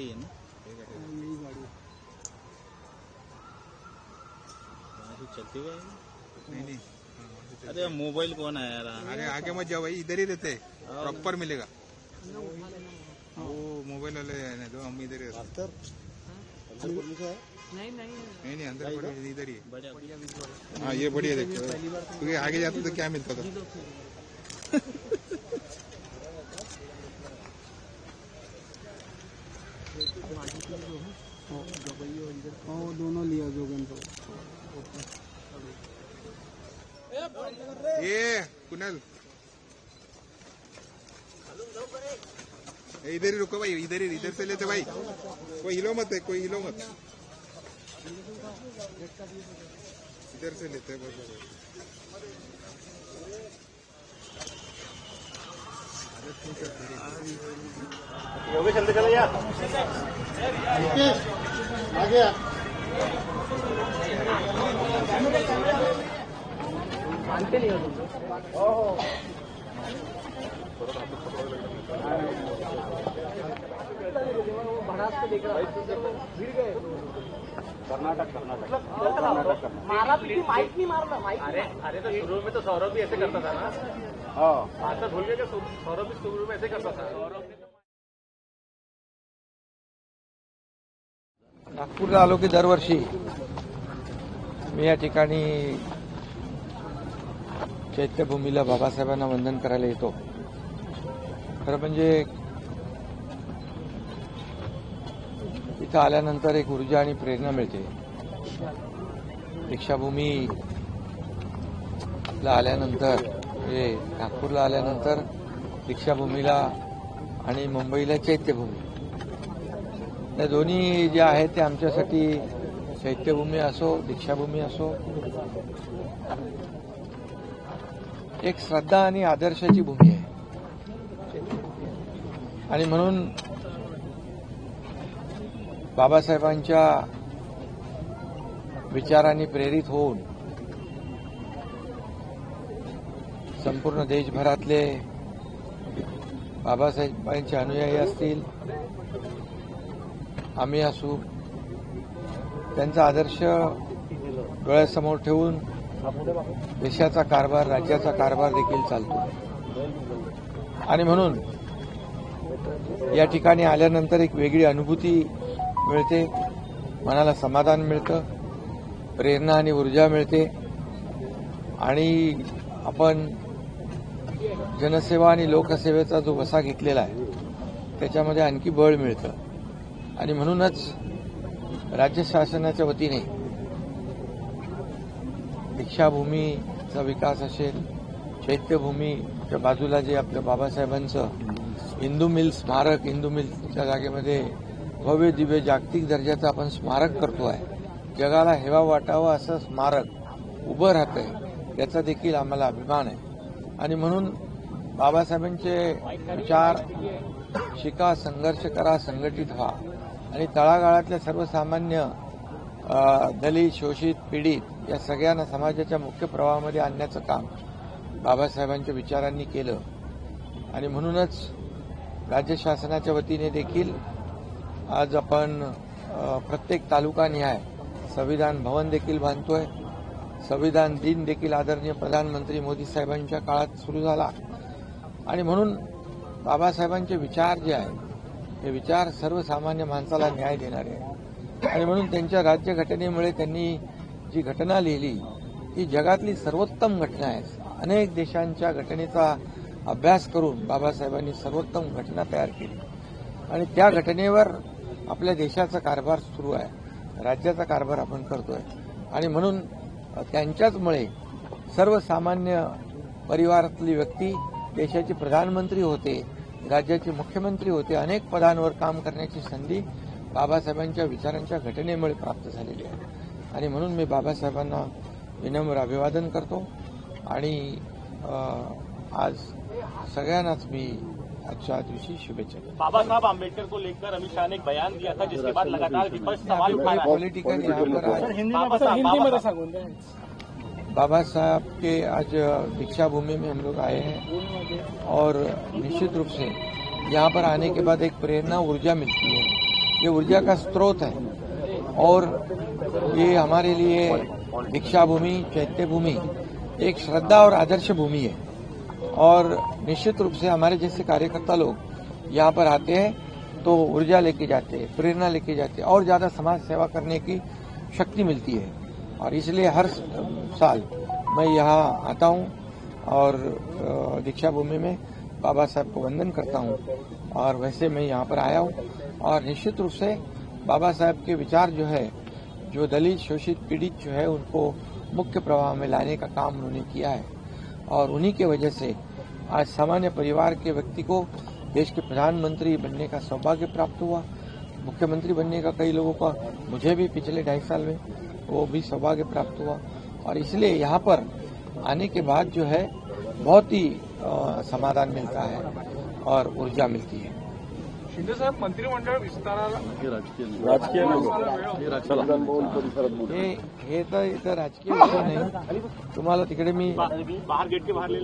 यही है ना, यही गाड़ी वहाँ से चलती गई। नहीं नहीं, अरे मोबाइल कौन है यार? अरे आगे मत जाओ भाई, इधर ही रहते प्रॉपर मिलेगा। वो मोबाइल वाले है दो, हम इधर ही रहते। नहीं नहीं नहीं नहीं, अंदर पड़े इधर ही। बढ़िया। हाँ ये बढ़िया देखते, क्योंकि आगे जाते तो क्या मिलता था। हाँ दोनों लिया जोगन को। ये कुणाल इधर ही रुको भाई, इधर ही, इधर से लेते भाई, कोई हिलो मत है, कोई हिलो मत, इधर से लेते हैं बस। योगेश अंदर चले जा। आ गया मानते नहीं हो कर्नाटक मारा तो माइक नहीं मारना माइक। अरे तो शुरू में तो सौरभ भी ऐसे करता था ना। हाँ आज तक भूल गए कि सौरभ भी शुरू में ऐसे करता था। नागपूरला आलो की दरवर्षी मी या ठिकाणी चैत्यभूमीला बाबासाहेबांना वंदन करायला येतो। खरं म्हणजे इथं आल्यानंतर एक ऊर्जा आणि प्रेरणा मिळते। दीक्षाभूमीला आल्यानंतर नागपूरला आल्यानंतर दीक्षाभूमीला आणि मुंबईला चैत्यभूमी, या दोन्ही ज्या आहेत ते आमच्यासाठी चैत्यभूमी असो दीक्षाभूमी असो एक श्रद्धा आणि आदर्शाची भूमी आहे। आणि म्हणून बाबासाहेबांच्या विचारांनी प्रेरित होऊन संपूर्ण देशभरातले बाबासाहेबांचे अनुयायी असतील, आम्ही असू, त्यांचा आदर्श डोळ्यासमोर ठेवून देशाचा कारभार, राज्याचा कारभार देखील चालतो। आणि म्हणून या ठिकाणी आल्यानंतर एक वेगळी अनुभूती मिळते, मनाला समाधान मिळतं, प्रेरणा आणि ऊर्जा मिळते आणि आपण जनसेवा आणि लोकसेवेचा जो वसा घेतलेला आहे त्याच्यामध्ये आणखी बळ मिळतं। आणि म्हणूनच राज्य शासनाच्या वतीने दीक्षाभूमीचा विकास असेल, चैत्यभूमीच्या बाजूला जे आपल्या बाबासाहेबांचं इंदू मिल स्मारक, इंदू मिलच्या जागेमध्ये भव्य दिव्य जागतिक दर्जाचं आपण स्मारक करतो आहे, जगाला हेवा वाटावं असं स्मारक उभं राहतंय, त्याचा देखील आम्हाला अभिमान आहे। आणि म्हणून बाबासाहेबांचे विचार शिका, संघर्ष करा, संघटित व्हा आणि तळागाळातल्या सर्वसामान्य दलित, शोषित, पीडित या सगळ्यांना समाजाच्या मुख्य प्रवाहामध्ये आणण्याचं काम बाबासाहेबांच्या विचारांनी केलं। आणि म्हणूनच राज्य शासनाच्या वतीने देखील आज आपण प्रत्येक तालुकानिहाय संविधान भवन देखील बांधतोय। संविधान दिन देखील आदरणीय प्रधानमंत्री मोदी साहेबांच्या काळात सुरू झाला। आणि म्हणून बाबासाहेबांचे विचार जे आहेत हे विचार सर्वसामान्य माणसाला न्याय देणारे आहेत। आणि म्हणून त्यांच्या राज्यघटनेमुळे त्यांनी जी घटना लिहिली ती जगातली सर्वोत्तम घटना आहे। अनेक देशांच्या घटनेचा अभ्यास करून बाबासाहेबांनी सर्वोत्तम घटना तयार केली आणि त्या घटनेवर आपल्या देशाचा कारभार सुरू आहे, राज्याचा कारभार आपण करतोय। आणि म्हणून त्यांच्याचमुळे सर्वसामान्य परिवारातली व्यक्ती देशाचे प्रधानमंत्री होते, राज्याचे मुख्यमंत्री होते, अनेक पदांवर काम करण्याची संधी बाबासाहेबांच्या विचारांच्या घटनेमुळे प्राप्त झालेली आहे। आणि म्हणून मी बाबासाहेबांना विनम्र अभिवादन करतो आणि आज सगळ्यांनाच मी अच्छा दिवशी शुभेच्छा। बाबा साहब आम्बेडकर को लेकर अमित शाह ने एक बयान दिया था जिसके बाद लगातार विपक्ष सवाल उठा रहा है। पॉलिटिकल यहाँ पर आज बाबा साहब के आज दीक्षाभूमि में हम लोग आए हैं और निश्चित रूप से यहाँ पर आने के बाद एक प्रेरणा ऊर्जा मिलती है ये ऊर्जा का स्रोत है और ये हमारे लिए दीक्षा भूमि, चैत्य भूमि एक श्रद्धा और आदर्श भूमि है और निश्चित रूप से हमारे जैसे कार्यकर्ता लोग यहाँ पर आते हैं तो ऊर्जा लेके जाते हैं, प्रेरणा लेके जाते हैं और ज्यादा समाज सेवा करने की शक्ति मिलती है और इसलिए हर साल मैं यहाँ आता हूँ और दीक्षा भूमि में बाबा साहब को वंदन करता हूँ और वैसे मैं यहाँ पर आया हूँ और निश्चित रूप से बाबा साहब के विचार जो है, जो दलित शोषित पीड़ित जो है उनको मुख्य प्रवाह में लाने का काम उन्होंने किया है और उन्हीं के वजह से आज सामान्य परिवार के व्यक्ति को देश के प्रधानमंत्री बनने का सौभाग्य प्राप्त हुआ। मुख्यमंत्री बनने का कई लोगों का, मुझे भी पिछले 2.5 साल में वो भी सौभाग्य प्राप्त हुआ और इसलिए यहाँ पर आने के बाद जो है बहुत ही समाधान मिलता है और ऊर्जा मिलती है। शिंदे साहेब मंत्रिमंडळ विस्ताराला हे तर इथं राजकीय विषय नाही, तुम्हाला तिकडे मी बाहर गेट के बाहर ले